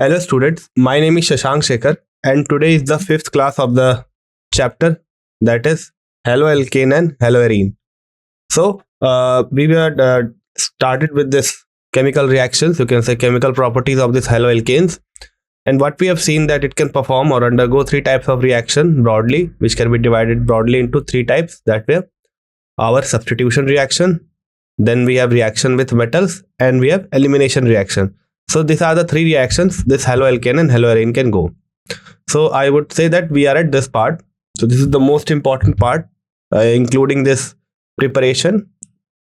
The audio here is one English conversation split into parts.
Hello students, my name is Shashank Shekhar and today is the fifth class of the chapter, that is Haloalkane and Haloarene. So we were started with this chemical reactions, you can say chemical properties of these haloalkanes, and what we have seen that it can perform or undergo three types of reaction broadly, which can be divided broadly into three types, that were our substitution reaction, then we have reaction with metals, and we have elimination reaction. So these are the three reactions this haloalkane and haloarene can go. So I would say that we are at this part. So this is the most important part, including this preparation,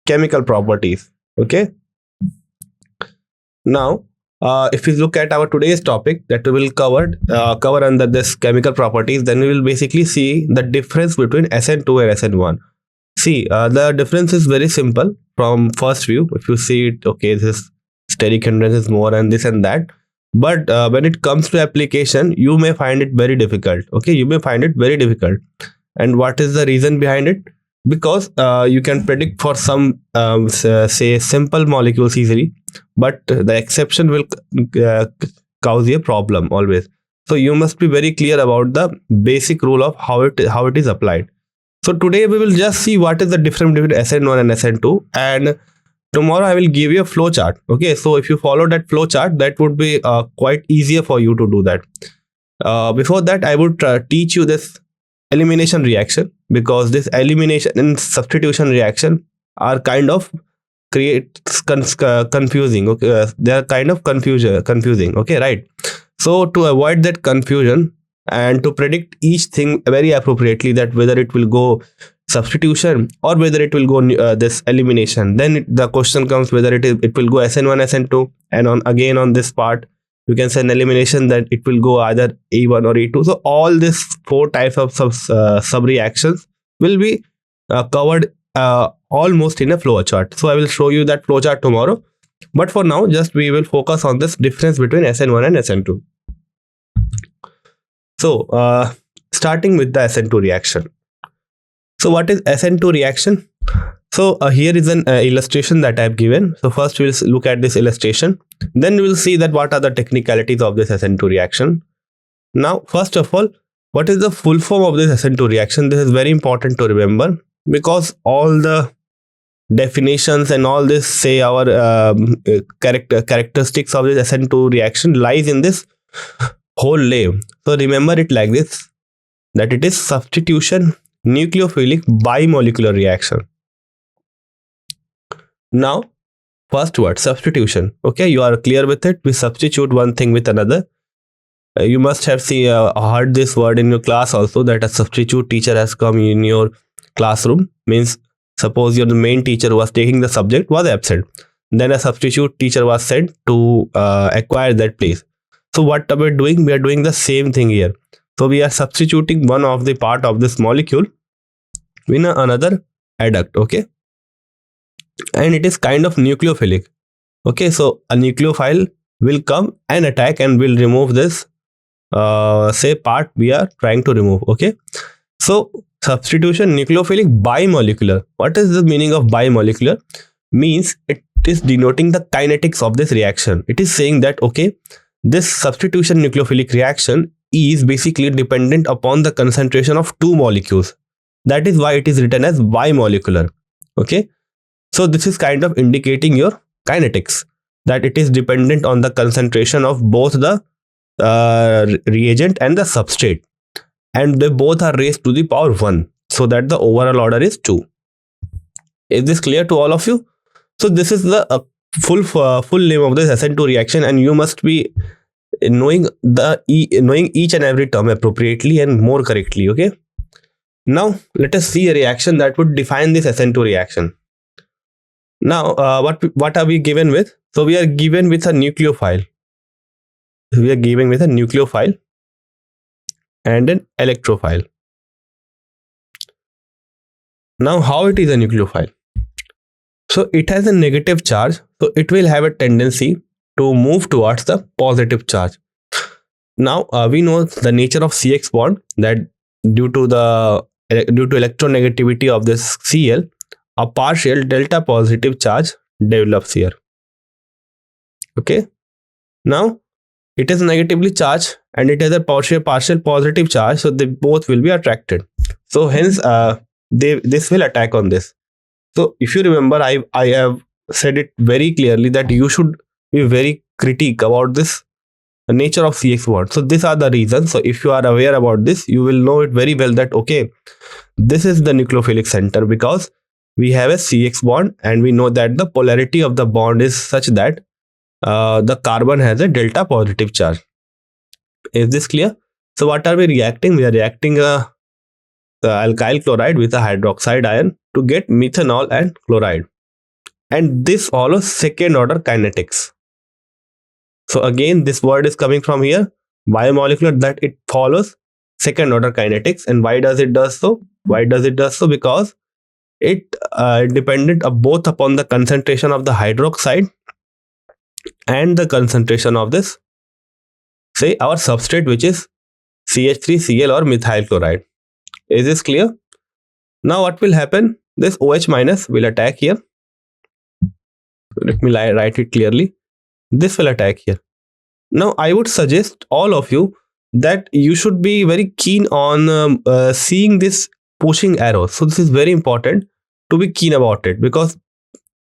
chemical properties. Okay. Now, if we look at our today's topic that we will cover under this chemical properties, then we will basically see the difference between SN2 and SN1. See, the difference is very simple from first view. If you see it, okay, this steric hindrance is more and this and that. But when it comes to application, you may find it very difficult. Okay, you may find it very difficult. And what is the reason behind it? Because you can predict for some, say, simple molecules easily, but the exception will cause you a problem always. So you must be very clear about the basic rule of how it is applied. So today we will just see what is the difference between SN1 and SN2, and tomorrow I will give you a flow chart. Okay, so if you follow that flow chart, that would be quite easier for you to do that. Before that, I would teach you this elimination reaction, because this elimination and substitution reaction are kind of confusing. Okay, they are kind of confusing. Okay, right. So to avoid that confusion and to predict each thing very appropriately, that whether it will go substitution or whether it will go this elimination, then the question comes whether it will go SN1, SN2, and on this part you can say an elimination that it will go either E1 or E2. So all these four types of sub reactions will be covered almost in a flow chart. So I will show you that flow chart tomorrow, but for now just we will focus on this difference between SN1 and SN2. So starting with the SN2 reaction. So what is SN2 reaction? So here is an illustration that I have given. So first we will look at this illustration. Then we will see that what are the technicalities of this SN2 reaction. Now, first of all, what is the full form of this SN2 reaction? This is very important to remember, because all the definitions and all this, say, our characteristics of this SN2 reaction lies in this whole lab. So remember it like this, that it is substitution nucleophilic bimolecular reaction. Now, first word, substitution. Okay, you are clear with it. We substitute one thing with another. You must have heard this word in your class also, that a substitute teacher has come in your classroom. Means suppose your main teacher who was taking the subject was absent, then a substitute teacher was sent to acquire that place. So what are we doing? We are doing the same thing here. So we are substituting one of the part of this molecule in another adduct. Okay, and it is kind of nucleophilic. Okay, so a nucleophile will come and attack and will remove this say part we are trying to remove. Okay, so substitution nucleophilic bimolecular. What is the meaning of bimolecular? Means it is denoting the kinetics of this reaction. It is saying that, okay, this substitution nucleophilic reaction is basically dependent upon the concentration of two molecules. That is why it is written as bimolecular. Okay, so this is kind of indicating your kinetics, that it is dependent on the concentration of both the reagent and the substrate, and they both are raised to the power 1, so that the overall order is 2. Is this clear to all of you? So this is the full name of this SN2 reaction, and you must be knowing each and every term appropriately and more correctly. Okay, now let us see a reaction that would define this SN2 reaction. Now what are we given with? So we are given with a nucleophile. We are given with a nucleophile and an electrophile. Now how it is a nucleophile? So it has a negative charge, so it will have a tendency to move towards the positive charge. Now we know the nature of CX bond, that due to electronegativity of this Cl, a partial delta positive charge develops here. Okay, now it is negatively charged and it has a partial positive charge, so they both will be attracted. So hence this will attack on this. So if you remember, I have said it very clearly that you should be very critique about this nature of CX bond. So these are the reasons. So if you are aware about this, you will know it very well that okay, this is the nucleophilic center because we have a CX bond and we know that the polarity of the bond is such that the carbon has a delta positive charge. Is this clear? So what are we reacting? We are reacting the alkyl chloride with a hydroxide ion to get methanol and chloride. And this follows second order kinetics. So again, this word is coming from here, biomolecular, that it follows second order kinetics. And why does it do so? Why does it do so? Because it dependent both upon the concentration of the hydroxide and the concentration of this, say, our substrate, which is CH3Cl or methyl chloride. Is this clear? Now what will happen? This OH minus will attack here. Let me write it clearly. This will attack here. Now I would suggest all of you that you should be very keen on seeing this pushing arrow. So this is very important to be keen about it, because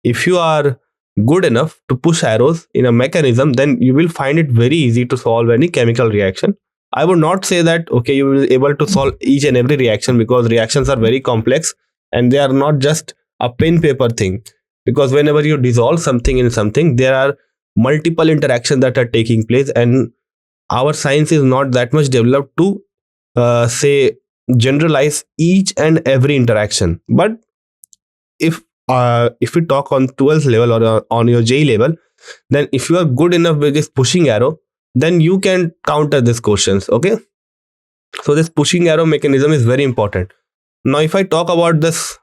if you are good enough to push arrows in a mechanism, then you will find it very easy to solve any chemical reaction. I would not say that okay, you will be able to solve each and every reaction, because reactions are very complex and they are not just a pen paper thing. Because whenever you dissolve something in something, there are multiple interactions that are taking place, and our science is not that much developed to say generalize each and every interaction. But if we talk on 12th level or on your JEE level, then if you are good enough with this pushing arrow, then you can counter these questions. Okay, so this pushing arrow mechanism is very important. Now if I talk about this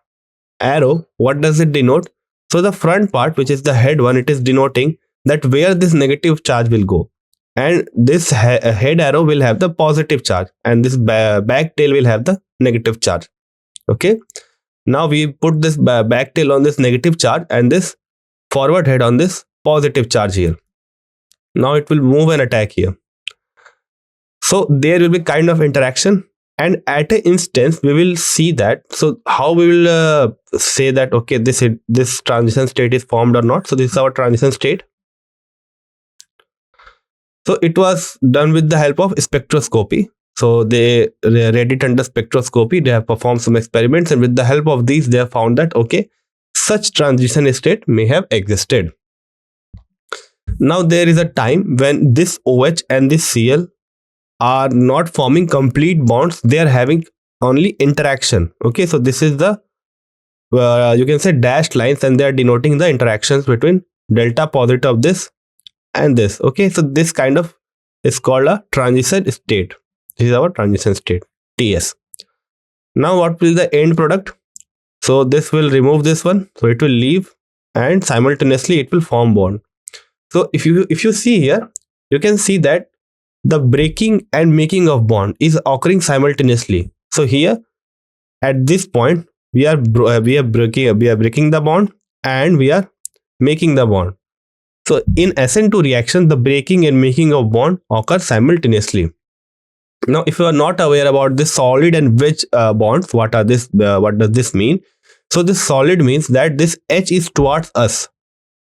arrow, what does it denote? So the front part, which is the head one, it is denoting that where this negative charge will go, and this head arrow will have the positive charge, and this back tail will have the negative charge. Okay, now we put this back tail on this negative charge and this forward head on this positive charge here. Now it will move and attack here. So there will be kind of interaction, and at an instance we will see that. So how we will say that okay, this transition state is formed or not. So this is our transition state. So it was done with the help of spectroscopy. So they read it under spectroscopy. They have performed some experiments, and with the help of these, they have found that okay, such transition state may have existed. Now there is a time when this OH and this Cl are not forming complete bonds. They are having only interaction. Okay, so this is the you can say dashed lines, and they are denoting the interactions between delta positive of this and this. Okay, so this kind of is called a transition state. This is our transition state, TS. Now what will the end product? So this will remove this one, so it will leave, and simultaneously it will form bond. So if you see here, you can see that the breaking and making of bond is occurring simultaneously. So here at this point we are breaking the bond and we are making the bond. So in SN2 reaction, the breaking and making of bond occur simultaneously. Now if you are not aware about this solid and wedge bonds, what does this mean? So this solid means that this H is towards us.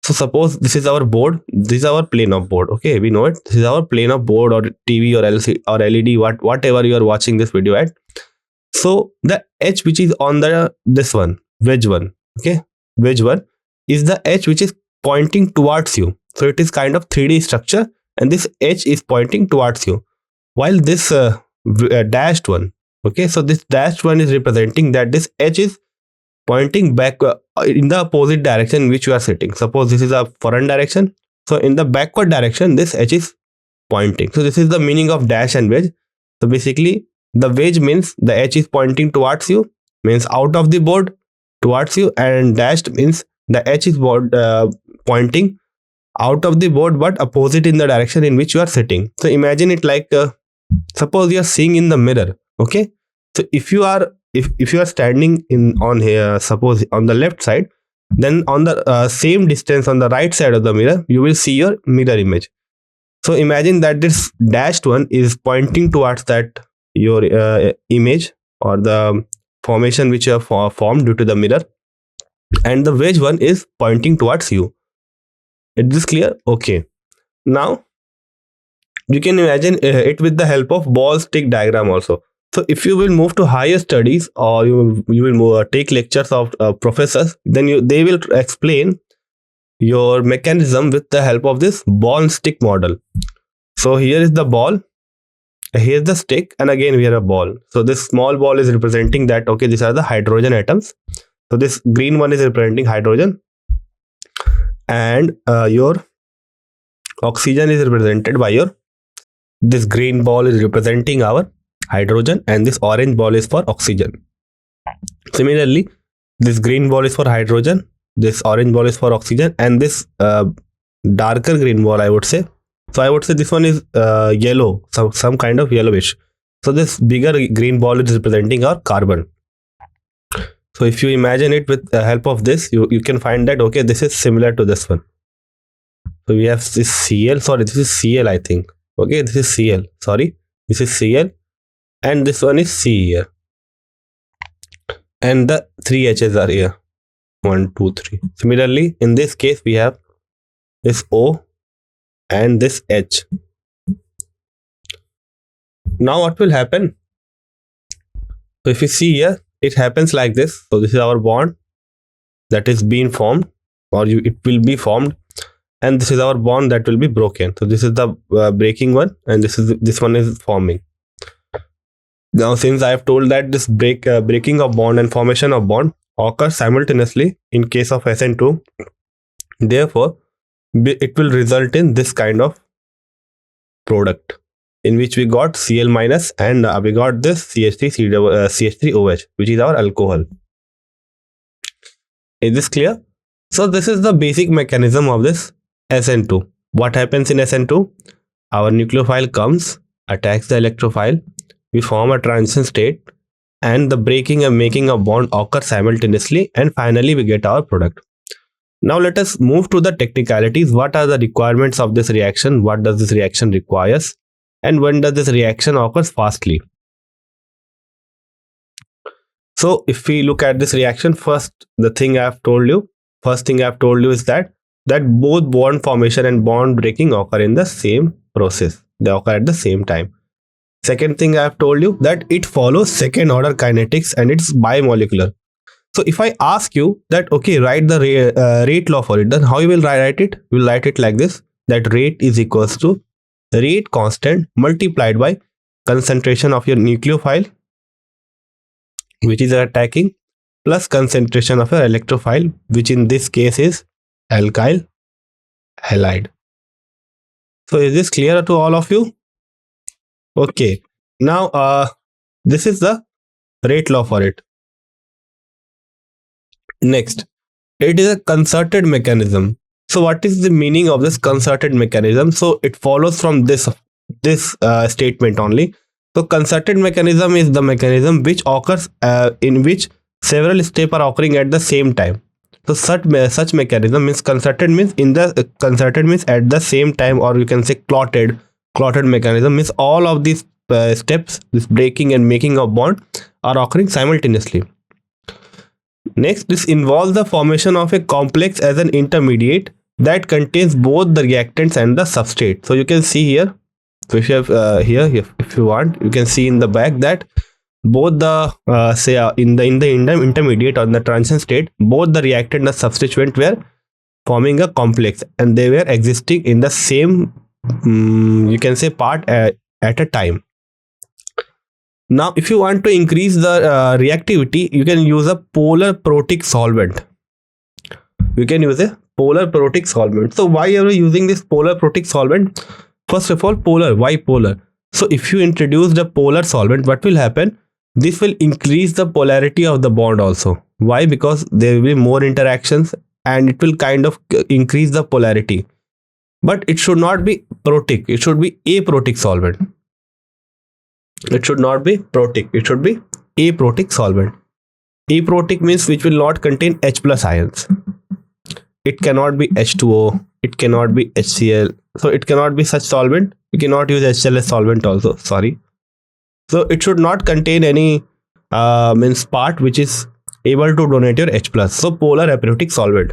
So suppose this is our board, this is our plane of board. Okay, we know it. This is our plane of board or TV or LCD or LED, whatever you are watching this video at. So the H which is on this one, wedge one, okay, wedge one is the H which is pointing towards you. So it is kind of 3D structure, and this H is pointing towards you, while this dashed one, okay, so this dashed one is representing that this H is pointing back in the opposite direction in which you are sitting. Suppose this is a foreign direction, so in the backward direction this H is pointing. So this is the meaning of dash and wedge. So basically the wedge means the H is pointing towards you, means out of the board towards you, and dashed means the H is pointing out of the board but opposite in the direction in which you are sitting. So imagine it like suppose you are seeing in the mirror. Okay, so if you are standing on here, suppose on the left side, then on the same distance on the right side of the mirror you will see your mirror image. So imagine that this dashed one is pointing towards that your image or the formation which you have formed due to the mirror, and the wedge one is pointing towards you. Is this clear? Okay. Now you can imagine it with the help of ball stick diagram also. So if you will move to higher studies, or you will take lectures of professors, then they will explain your mechanism with the help of this ball and stick model. So here is the ball, here's the stick, and again we have a ball. So this small ball is representing that, okay, these are the hydrogen atoms. So this green one is representing hydrogen, and your oxygen is represented by your, this green ball is representing our hydrogen, and this orange ball is for oxygen. Similarly, this green ball is for hydrogen, this orange ball is for oxygen, and this darker green ball, I would say. So I would say this one is yellow, some kind of yellowish. So this bigger green ball is representing our carbon. So if you imagine it with the help of this, you can find that, okay, this is similar to this one. So we have this Cl, sorry, this is Cl, I think. Okay, this is Cl, sorry, this is Cl, and this one is C here. And the 3 H's are here. 1, 2, 3. Similarly, in this case, we have this O and this H. Now what will happen? So if you see here, it happens like this. So this is our bond that is being formed, or it will be formed, and this is our bond that will be broken. So this is the breaking one, and this one is forming. Now since I have told that this breaking of bond and formation of bond occur simultaneously in case of SN2, therefore it will result in this kind of product, in which we got Cl minus, and we got this CH3OH, which is our alcohol. Is this clear? So this is the basic mechanism of this SN2. What happens in SN2? Our nucleophile comes, attacks the electrophile, we form a transition state, and the breaking and making of bond occur simultaneously, and finally we get our product. Now let us move to the technicalities. What are the requirements of this reaction? What does this reaction requires? And when does this reaction occurs fastly? So if we look at this reaction, first thing I have told you is that both bond formation and bond breaking occur in the same process. They occur at the same time. Second thing I have told you that it follows second order kinetics and it's bimolecular. So if I ask you that, okay, write the rate law for it, then how you will write it? You will write it like this, that rate is equals to rate constant multiplied by concentration of your nucleophile, which is attacking, plus concentration of your electrophile, which in this case is alkyl halide. So is this clear to all of you? Okay. Now this is the rate law for it. Next, it is a concerted mechanism. So what is the meaning of this concerted mechanism? So it follows from this statement only. So concerted mechanism is the mechanism which occurs in which several steps are occurring at the same time. So such mechanism means concerted means at the same time, or you can say clotted mechanism means all of these steps, this breaking and making of bond, are occurring simultaneously. Next, this involves the formation of a complex as an intermediate that contains both the reactants and the substrate. So you can see here, so if you have here, if you want, you can see in the back that both the in the intermediate or the transition state, both the reactant and the substituent were forming a complex, and they were existing in the same you can say part at a time. Now if you want to increase the reactivity, you can use a polar protic solvent. So why are we using this polar protic solvent? First of all, polar. Why polar? So if you introduce the polar solvent, what will happen? This will increase the polarity of the bond also. Why? Because there will be more interactions and it will kind of increase the polarity. But it should not be protic. It should be aprotic solvent. It should not be protic. It should be aprotic solvent. Aprotic means which will not contain H plus ions. It cannot be H2O. It cannot be HCl. So it cannot be such solvent. You cannot use HCl as solvent also, sorry. So it should not contain any means part which is able to donate your H plus. So polar aprotic solvent.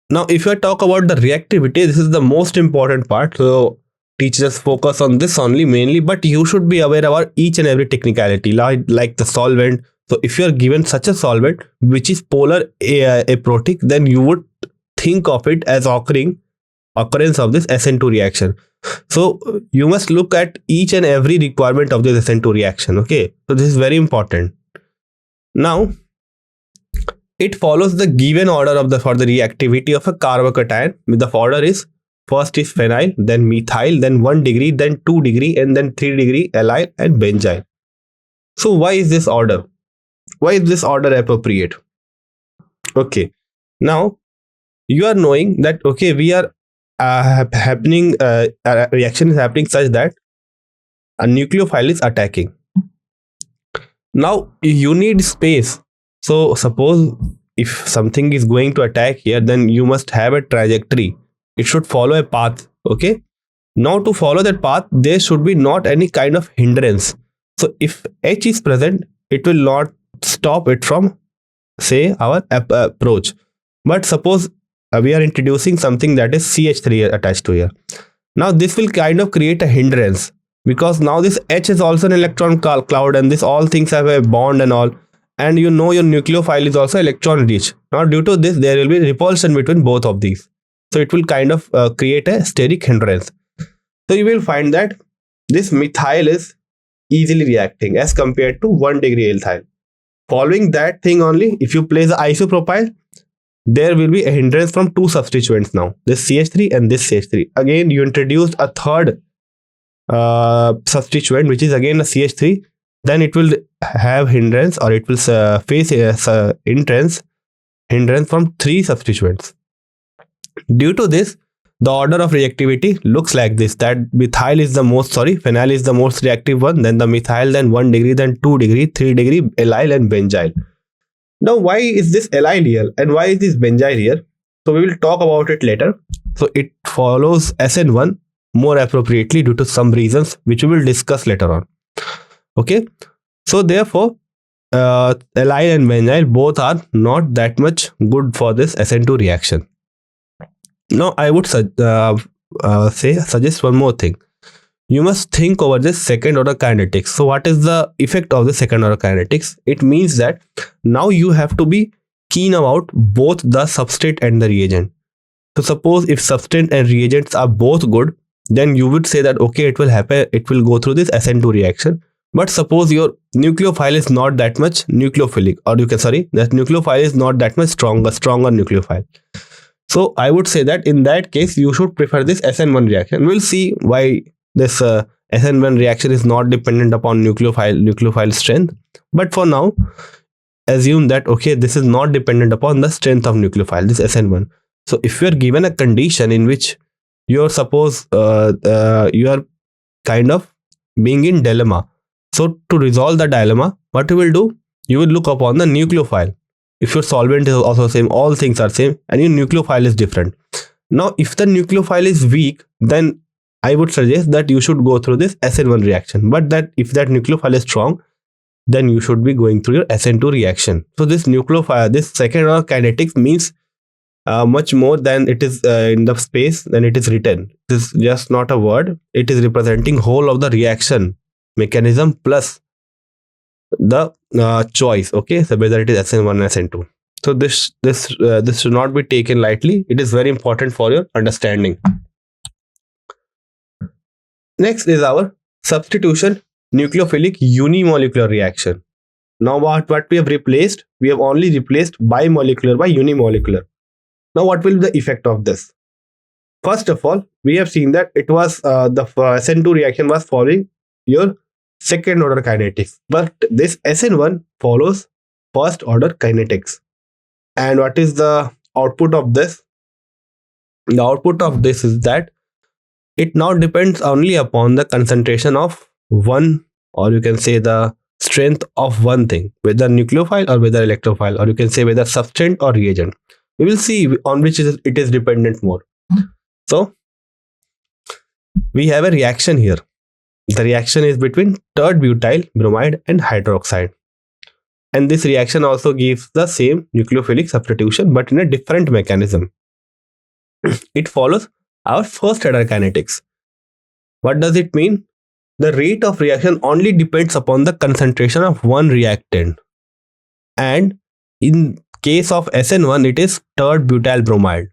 Now if I talk about the reactivity, this is the most important part. So teachers focus on this only mainly, but you should be aware about each and every technicality, like the solvent. So if you are given such a solvent which is polar aprotic, then you would think of it as occurrence of this SN2 reaction. So you must look at each and every requirement of this SN2 reaction. Okay, so this is very important. Now it follows the given order of for the reactivity of a carbocation. The order is first is phenyl, then methyl, then 1 degree, then 2 degree, and then 3 degree allyl and benzyl. So why is this order? Why is this order appropriate? Okay, now you are knowing that okay, we are reaction is happening such that a nucleophile is attacking. Now you need space. So suppose if something is going to attack here, then you must have a trajectory. It should follow a path. Okay, now to follow that path, there should be not any kind of hindrance. So if H is present, it will not stop it from, say, our approach. But suppose we are introducing something that is CH3 attached to here. Now this will kind of create a hindrance, because now this H is also an electron cloud, and this all things have a bond and all, and you know your nucleophile is also electron rich. Now due to this, there will be repulsion between both of these. So it will kind of create a steric hindrance. So you will find that this methyl is easily reacting as compared to 1 degree alkyl. Following that thing only, if you place the isopropyl, there will be a hindrance from two substituents now, this CH3 and this CH3. Again, you introduced a third substituent, which is again a CH3. Then it will have hindrance, or it will face a hindrance from 3 substituents. Due to this, the order of reactivity looks like this, that phenyl is the most reactive one, then the methyl, then 1 degree, then 2 degree, 3 degree, allyl and benzyl. Now why is this allyl here and why is this benzyl here? So we will talk about it later. So it follows SN1 more appropriately due to some reasons which we will discuss later on. Okay, so therefore allyl and benzyl both are not that much good for this SN2 reaction. Now I would suggest one more thing. You must think over this second order kinetics. So what is the effect of the second order kinetics? It means that now you have to be keen about both the substrate and the reagent. So suppose if substrate and reagents are both good, then you would say that okay, it will happen, it will go through this SN2 reaction. But suppose your nucleophile is not that much nucleophilic, or that nucleophile is not that much stronger nucleophile. So I would say that in that case, you should prefer this SN1 reaction. We'll see why this SN1 reaction is not dependent upon nucleophile strength. But for now, assume that okay, this is not dependent upon the strength of nucleophile, this SN1. So if you are given a condition in which you are you are kind of being in dilemma. So to resolve the dilemma, what you will do? You will look upon the nucleophile. If your solvent is also same, all things are same, and your nucleophile is different. Now, if the nucleophile is weak, then I would suggest that you should go through this SN1 reaction. But that if that nucleophile is strong, then you should be going through your SN2 reaction. So this nucleophile, this second order kinetics means much more than it is in the space than it is written. It is just not a word. It is representing whole of the reaction mechanism plus the choice. Okay, so whether it is SN1 and SN2. So this should not be taken lightly. It is very important for your understanding. Next is our substitution nucleophilic unimolecular reaction. Now what we have replaced? We have only replaced bimolecular by unimolecular. Now what will be the effect of this? First of all, we have seen that it was the SN2 reaction was following your second order kinetics, but this SN1 follows first order kinetics. And what is the output of this? The output of this is that it now depends only upon the concentration of one, or you can say the strength of one thing, whether nucleophile or whether electrophile, or you can say whether substrate or reagent. We will see on which it is dependent more. So we have a reaction here. The reaction is between third butyl bromide and hydroxide. And this reaction also gives the same nucleophilic substitution but in a different mechanism. It follows our first order kinetics. What does it mean? The rate of reaction only depends upon the concentration of one reactant. And in case of SN1, it is third butyl bromide.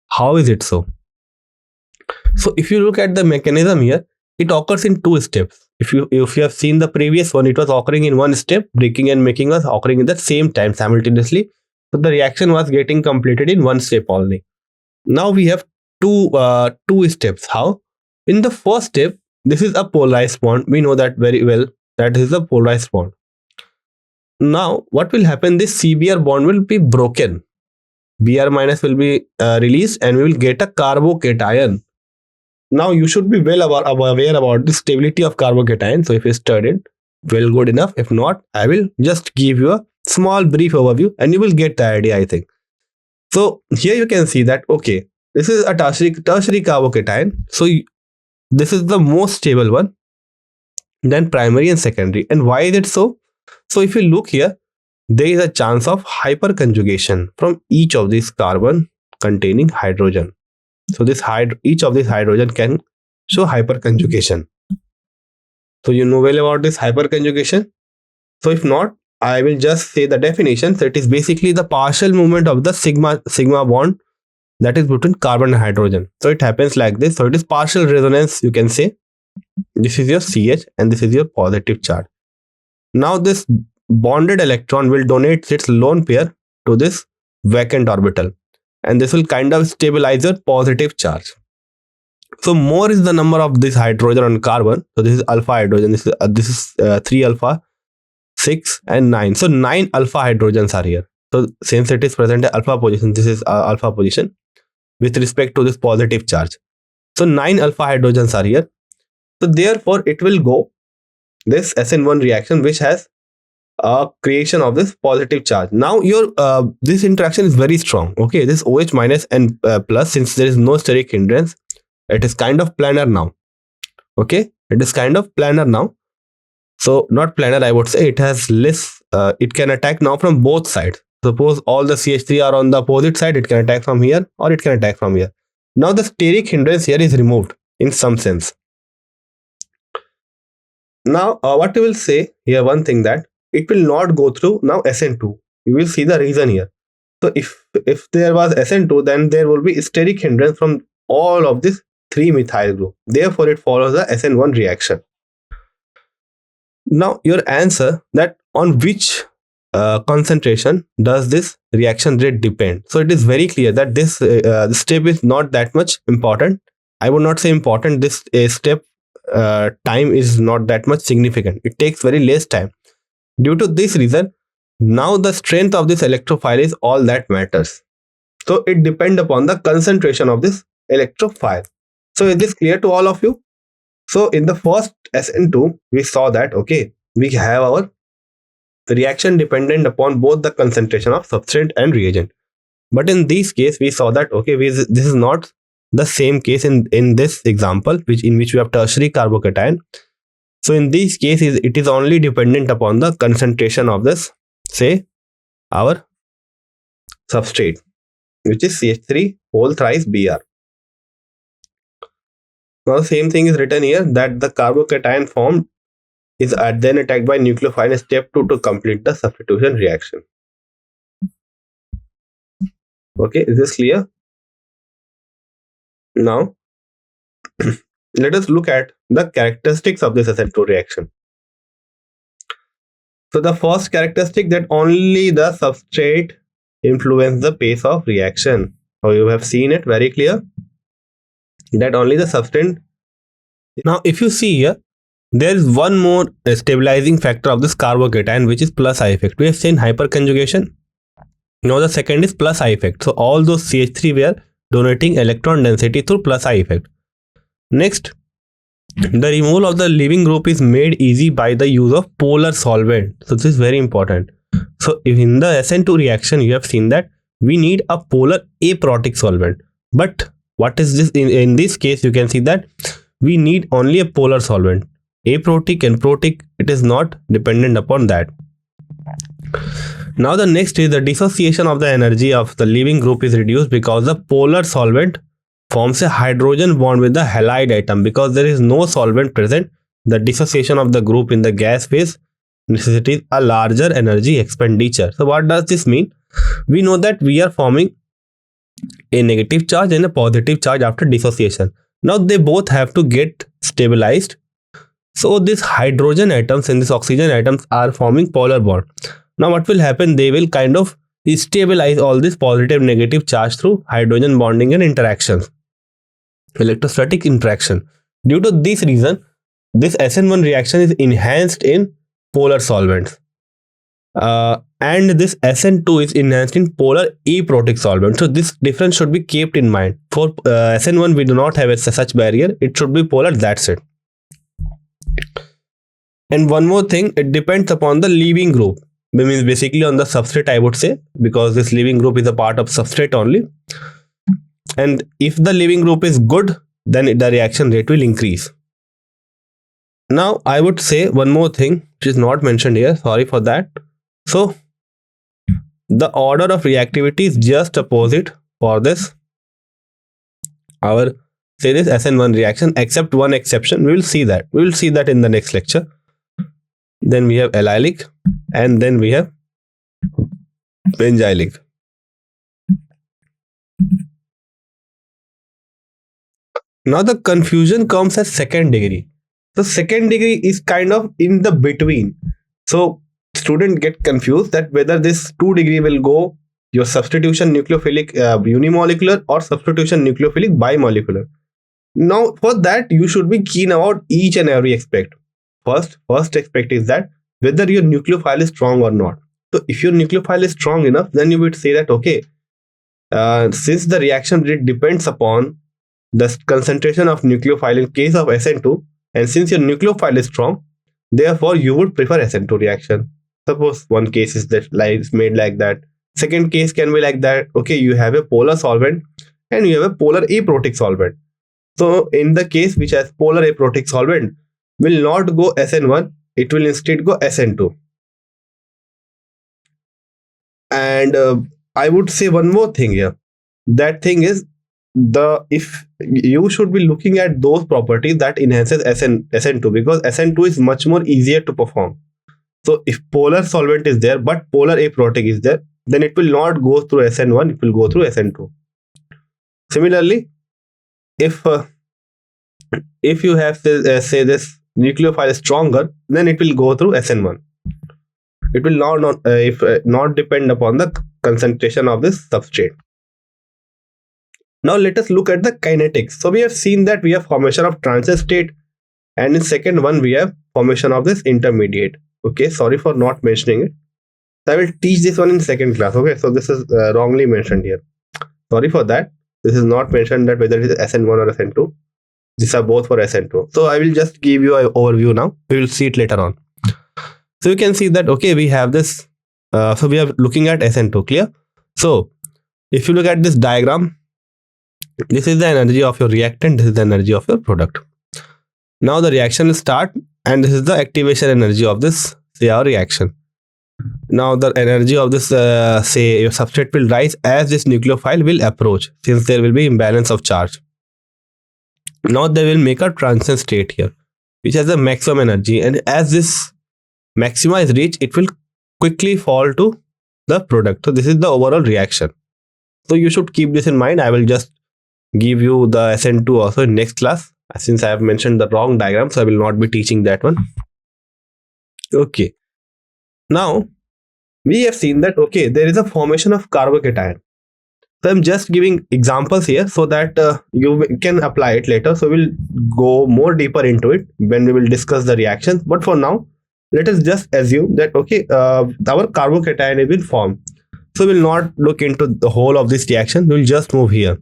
How is it so? So if you look at the mechanism here, it occurs in two steps. If you have seen the previous one, it was occurring in one step, breaking and making was occurring at the same time simultaneously. So the reaction was getting completed in one step only. Now we have two steps. How? In the first step, this is a polarized bond. We know that very well. That is a polarized bond. Now what will happen? This CBr bond will be broken. Br minus will be released and we will get a carbocation. Now you should be well aware about the stability of carbocation. So if you studied, well, good enough. If not, I will just give you a small brief overview and you will get the idea, I think. So here you can see that, okay, this is a tertiary carbocation. So this is the most stable one, then primary and secondary. And why is it so? So if you look here, there is a chance of hyperconjugation from each of these carbon containing hydrogen. So this each of these hydrogen can show hyperconjugation. So you know well about this hyperconjugation. So if not, I will just say the definition. So it is basically the partial movement of the sigma bond that is between carbon and hydrogen. So it happens like this. So it is partial resonance, you can say. This is your CH and this is your positive charge. Now this bonded electron will donate its lone pair to this vacant orbital. And this will kind of stabilize your positive charge. So more is the number of this hydrogen on carbon. So this is alpha hydrogen. This is 3 alpha, 6 and 9. So 9 alpha hydrogens are here. So since it is present at alpha position, this is alpha position with respect to this positive charge. So 9 alpha hydrogens are here. So therefore it will go this SN1 reaction which has a creation of this positive charge. Now your this interaction is very strong. Okay, this OH minus and plus, since there is no steric hindrance, it is kind of planar now. Okay, it is kind of planar now. So not planar, I would say. It has less, it can attack now from both sides. Suppose all the CH3 are on the opposite side, it can attack from here or it can attack from here. Now the steric hindrance here is removed in some sense. Now what we will say here, one thing, that it will not go through now SN2. You will see the reason here. So if there was SN2, then there will be steric hindrance from all of this 3 methyl group. Therefore it follows the SN1 reaction. Now your answer, that on which concentration does this reaction rate depend? So it is very clear that this step is not that much important. I would not say important. This step time is not that much significant. It takes very less time. Due to this reason, now the strength of this electrophile is all that matters. So it depends upon the concentration of this electrophile. So is this clear to all of you? So in the first SN2, we saw that, okay, we have our reaction dependent upon both the concentration of substrate and reagent. But in this case, we saw that, okay, this is not the same case in this example, in which we have tertiary carbocation. So in this case, it is only dependent upon the concentration of this, say, our substrate, which is CH3 whole thrice Br. Now the same thing is written here, that the carbocation formed is then attacked by nucleophile in step 2 to complete the substitution reaction. Okay, is this clear? Now let us look at the characteristics of this SN2 reaction. So the first characteristic, that only the substrate influence the pace of reaction. So you have seen it very clear, that only the substrate. Now if you see here, there is one more stabilizing factor of this carbocation, which is plus I effect. We have seen hyperconjugation. Now the second is plus I effect. So all those CH3 were donating electron density through plus I effect. Next, the removal of the leaving group is made easy by the use of polar solvent. So this is very important. So in the SN2 reaction, you have seen that we need a polar aprotic solvent. But What is this? In this case, you can see that we need only a polar solvent, aprotic and protic. It is not dependent upon that. Now the next is the dissociation of the energy of the leaving group is reduced because the polar solvent forms a hydrogen bond with the halide atom. Because there is no solvent present, the dissociation of the group in the gas phase necessitates a larger energy expenditure. So what does this mean? We know that we are forming a negative charge and a positive charge after dissociation. Now they both have to get stabilized. So these hydrogen atoms and these oxygen atoms are forming polar bond. Now what will happen? They will kind of stabilize all this positive negative charge through hydrogen bonding and interactions, electrostatic interaction. Due to this reason, this SN1 reaction is enhanced in polar solvents. And this SN2 is enhanced in polar aprotic solvent. So this difference should be kept in mind. For SN1, we do not have such barrier. It should be polar, that's it. And one more thing, it depends upon the leaving group. Means basically on the substrate, I would say, because this leaving group is a part of substrate only. And if the leaving group is good, then the reaction rate will increase. Now I would say one more thing which is not mentioned here. Sorry for that. So the order of reactivity is just opposite for this our say this SN1 reaction, except one exception. We will see that. We will see that in the next lecture. Then we have allylic and then we have benzylic. Now the confusion comes at second degree. So second degree is kind of in the between. So student get confused that whether this 2 degree will go your substitution nucleophilic unimolecular or substitution nucleophilic bimolecular. Now for that you should be keen about each and every aspect. First aspect is that whether your nucleophile is strong or not. So if your nucleophile is strong enough, then you would say that okay, since the reaction rate depends upon the concentration of nucleophile in case of SN2, and since your nucleophile is strong, therefore you would prefer SN2 reaction. Suppose one case is that is made like that. Second case can be like that. Okay, you have a polar solvent and you have a polar aprotic solvent. So in the case which has polar aprotic solvent, will not go SN1, it will instead go SN2. And I would say one more thing here. That thing is if you should be looking at those properties that enhances SN2, because SN2 is much more easier to perform. So if polar solvent is there but polar aprotic is there, then it will not go through SN1, it will go through SN2. Similarly, if you have say this nucleophile is stronger, then it will go through SN1. It will not depend upon the concentration of this substrate. Now let us look at the kinetics. So we have seen that we have formation of transit state, and in second one we have formation of this intermediate. Okay, sorry for not mentioning it. So I will teach this one in second class. Okay, so this is wrongly mentioned here. Sorry for that. This is not mentioned that whether it is SN1 or SN2. These are both for SN2. So I will just give you an overview now. We will see it later on. So you can see that okay, we have this. So we are looking at SN2. Clear? So if you look at this diagram, this is the energy of your reactant. This is the energy of your product. Now the reaction will start, and this is the activation energy of this our reaction. Now the energy of this say your substrate will rise as this nucleophile will approach, since there will be imbalance of charge. Now they will make a transition state here, which has a maximum energy, and as this maxima is reached, it will quickly fall to the product. So this is the overall reaction. So you should keep this in mind. I will just give you the SN2 also in next class, since I have mentioned the wrong diagram, so I will not be teaching that one. Okay, now we have seen that okay, there is a formation of carbocation. So I'm just giving examples here so that you can apply it later. So we'll go more deeper into it when we will discuss the reactions, but for now let us just assume that okay, our carbocation will form. So we'll not look into the whole of this reaction. We'll just move here.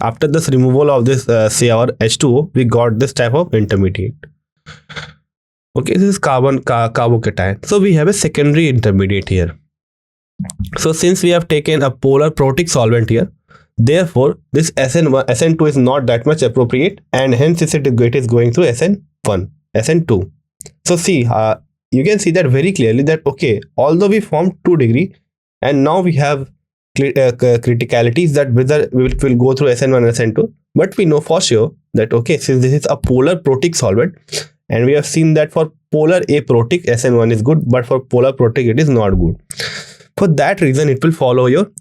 After this removal of this say our H2O, we got this type of intermediate. Okay, this is carbocation. So we have a secondary intermediate here. So since we have taken a polar protic solvent here, Therefore, this SN1, SN2 is not that much appropriate, and hence it is going through SN1, SN2. So see, you can see that very clearly that, okay, although we formed 2 degree, and now we have criticalities that whether we will go through SN1 and SN2, but we know for sure that, okay, since this is a polar protic solvent, and we have seen that for polar aprotic, SN1 is good, but for polar protic, it is not good. For that reason, it will follow your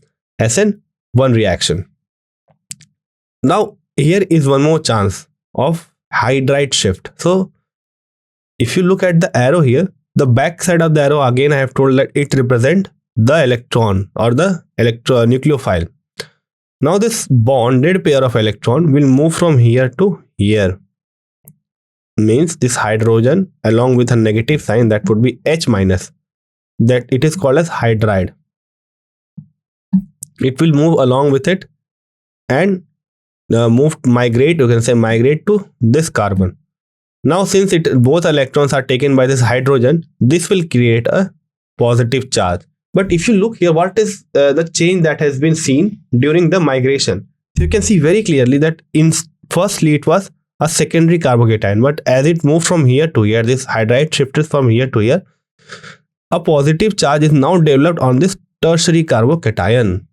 SN1 reaction. Now, here is one more chance of hydride shift. So, if you look at the arrow here, the back side of the arrow, again, I have told that it represents the electron or the nucleophile. Now, this bonded pair of electron will move from here to here. Means this hydrogen along with a negative sign, that would be H minus, that it is called as hydride. It will move along with it and migrate to this carbon. Now, since both electrons are taken by this hydrogen, this will create a positive charge. But if you look here, what is the change that has been seen during the migration? So you can see very clearly that firstly it was a secondary carbocation, but as it moved from here to here, this hydride shifted from here to here, a positive charge is now developed on this tertiary carbocation.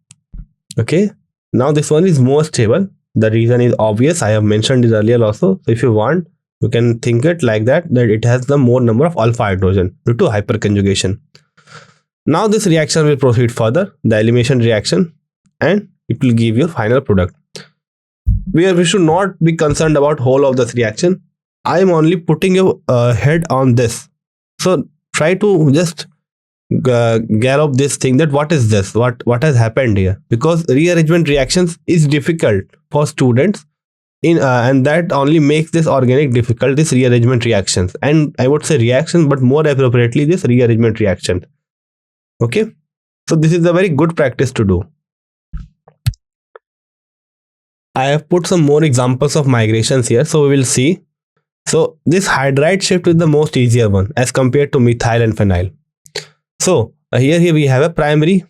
Okay, now this one is more stable. The reason is obvious, I have mentioned it earlier also. So if you want, you can think it like that it has the more number of alpha hydrogen due to hyperconjugation. Now this reaction will proceed further, the elimination reaction, and it will give you a final product. We should not be concerned about whole of this reaction. I am only putting your head on this. So try to just gallop this thing, that what is this, what has happened here, because rearrangement reactions is difficult for students and that only makes this organic difficult, this rearrangement reactions, and I would say reaction, but more appropriately this rearrangement reaction. Okay, so this is a very good practice to do. I have put some more examples of migrations here, so we will see. So this hydride shift is the most easier one as compared to methyl and phenyl. So here we have a primary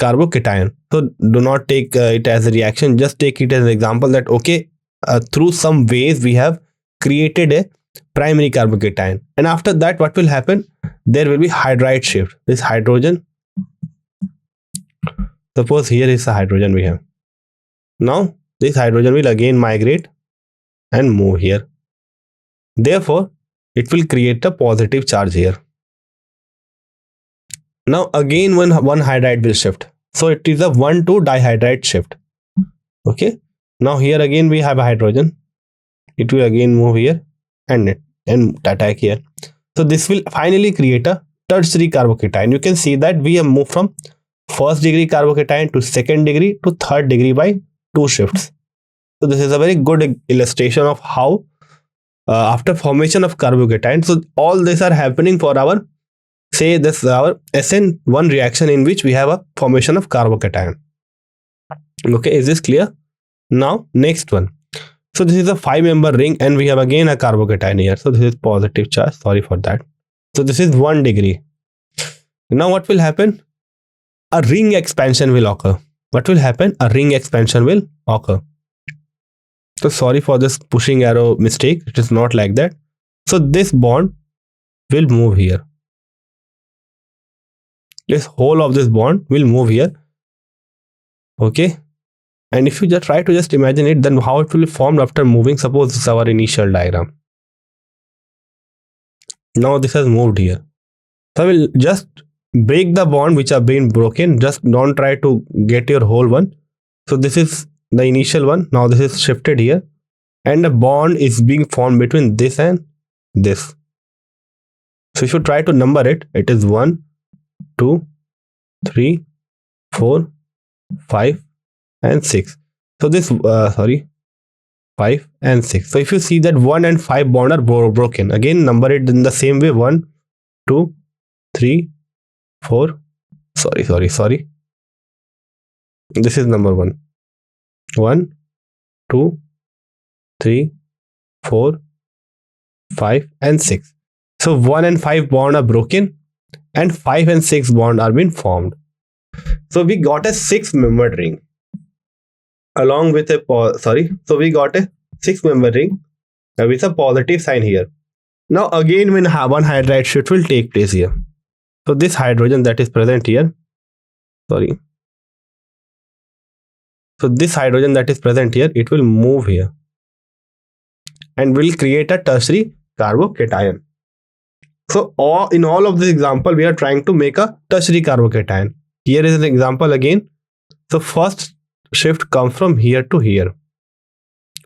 carbocation. So do not take it as a reaction, just take it as an example that, okay, through some ways we have created a primary carbocation, and after that what will happen, there will be hydride shift. This hydrogen, suppose here is the hydrogen we have. Now this hydrogen will again migrate and move here. Therefore, it will create a positive charge here. Now again one hydride will shift. So it is a 1,2 dihydride shift. Okay. Now here again we have a hydrogen. It will again move here and attack here. So this will finally create a tertiary carbocation. You can see that we have moved from first degree carbocation to second degree to third degree by 2 shifts. So this is a very good illustration of how after formation of carbocation, so all these are happening for our, say this our SN1 reaction in which we have a formation of carbocation. Okay, is this clear? Now next one. So this is a 5-member ring and we have again a carbocation here. So this is positive charge, sorry for that. So this is 1 degree. Now what will happen? A ring expansion will occur. What will happen? A ring expansion will occur. So sorry for this pushing arrow mistake. It is not like that. So this bond will move here. This whole of this bond will move here. Okay. And if you just try to just imagine it, then how it will be formed after moving. Suppose this is our initial diagram. Now this has moved here. So I will just break the bond which have been broken. Just don't try to get your whole one. So this is the initial one. Now this is shifted here. And a bond is being formed between this and this. So if you try to number it, it is 1, 2, 3, 4, 5. And 6. So this 5 and 6. So if you see that 1 and 5 bond are broken, again number it in the same way. 1, 2, 3, 4. Sorry. This is number 1. 1, 2, 3, 4, 5 and 6. So 1 and 5 bond are broken and 5 and 6 bond are being formed. So we got a 6-membered ring. along with so we got a 6-member ring with a positive sign here. Now again, when one hydride shift will take place here. So this hydrogen that is present here, sorry. So this hydrogen that is present here, it will move here and will create a tertiary carbocation. So in all of this example, we are trying to make a tertiary carbocation. Here is an example again. So first shift comes from here to here.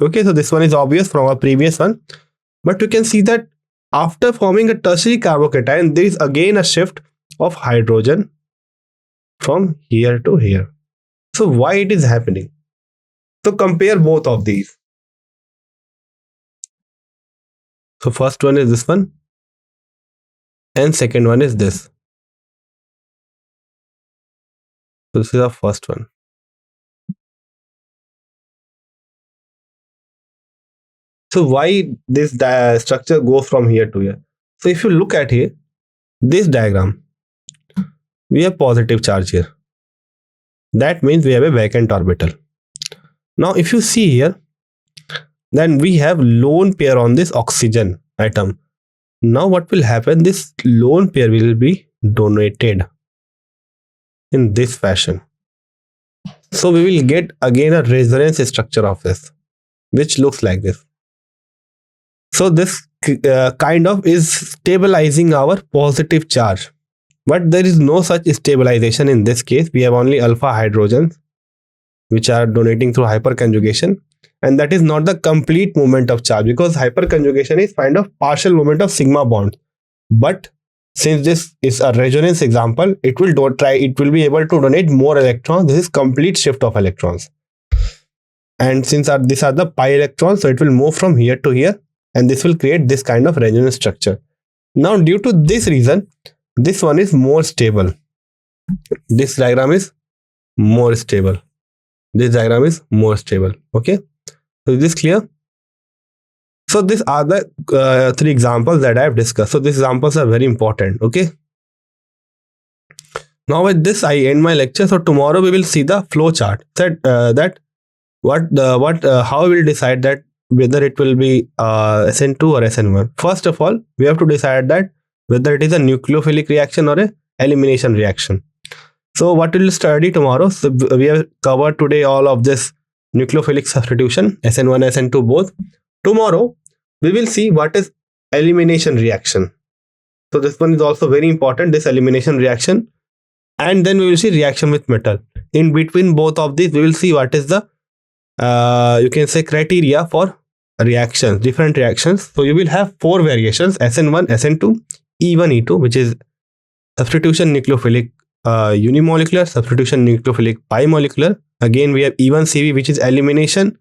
Okay, so this one is obvious from our previous one. But you can see that after forming a tertiary carbocation, there is again a shift of hydrogen from here to here. So why it is happening? So compare both of these. So first one is this one and second one is this. So this is the first one. So why this structure goes from here to here? So if you look at here, this diagram, we have positive charge here. That means we have a vacant orbital. Now if you see here, then we have lone pair on this oxygen atom. Now what will happen? This lone pair will be donated in this fashion. So we will get again a resonance structure of this, which looks like this. So this kind of is stabilizing our positive charge. But there is no such stabilization in this case. We have only alpha hydrogens which are donating through hyperconjugation. And that is not the complete movement of charge, because hyperconjugation is kind of partial movement of sigma bond. But since this is a resonance example, it will be able to donate more electrons. This is complete shift of electrons. And since these are the pi electrons, so it will move from here to here, and this will create this kind of resonance structure. Now, due to this reason, this one is more stable. This diagram is more stable. This diagram is more stable. Okay. So is this clear? So these are the 3 examples that I have discussed. So these examples are very important. Okay. Now with this, I end my lecture. So tomorrow we will see the flow chart. How we will decide that whether it will be SN2 or SN1. First of all, we have to decide that whether it is a nucleophilic reaction or a elimination reaction. So what we will study tomorrow? So we have covered today all of this nucleophilic substitution, SN1, SN2 both. Tomorrow we will see what is elimination reaction. So this one is also very important, this elimination reaction. And then we will see reaction with metal. In between both of these, we will see what is the you can say criteria for reactions, different reactions. So you will have 4 variations: SN1, SN2, E1, E2, which is substitution nucleophilic unimolecular, substitution nucleophilic bimolecular. Again, we have E1CV, which is elimination,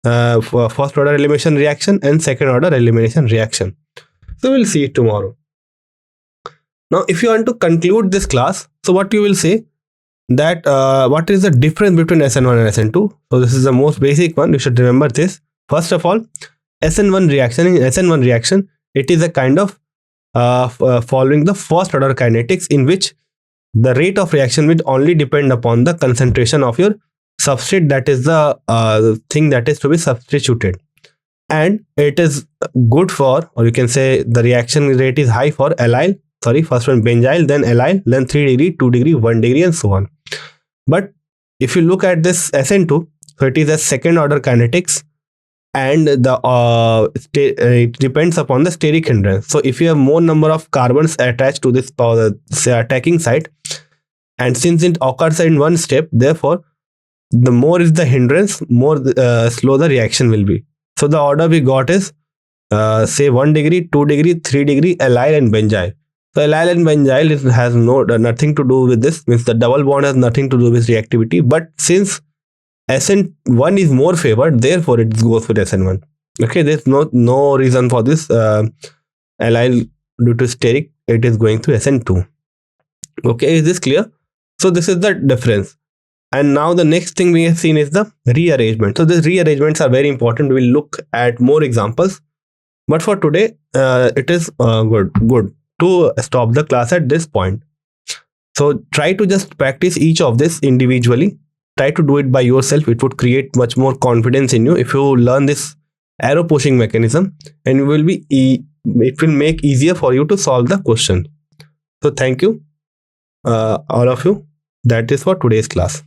first order elimination reaction and second order elimination reaction. So we'll see it tomorrow. Now, if you want to conclude this class, so what you will say that what is the difference between SN1 and SN2? So this is the most basic one. You should remember this. First of all, SN1 reaction, in SN1 reaction, it is a kind of following the first order kinetics, in which the rate of reaction will only depend upon the concentration of your substrate, that is the thing that is to be substituted. And it is good for, or you can say the reaction rate is high for first one benzyl, then allyl, then 3 degree, 2 degree, 1 degree, and so on. But if you look at this SN2, so it is a second order kinetics, and the it depends upon the steric hindrance. So if you have more number of carbons attached to this attacking site, and since it occurs in one step, therefore the more is the hindrance, more slow the reaction will be. So the order we got is say 1 degree, 2 degree, 3 degree, allyl and benzyl. So allyl and benzyl has nothing to do with this, means the double bond has nothing to do with reactivity. But since SN1 is more favored, therefore it goes with SN1. Okay, there's no reason for this allyl due to steric, it is going to SN2. Okay, is this clear? So this is the difference. And now the next thing we have seen is the rearrangement. So these rearrangements are very important. We will look at more examples. But for today, it is good to stop the class at this point. So try to just practice each of this individually try to do it by yourself. It would create much more confidence in you if you learn this arrow pushing mechanism, and you will be it will make easier for you to solve the question. So thank you, all of you. That is for today's class.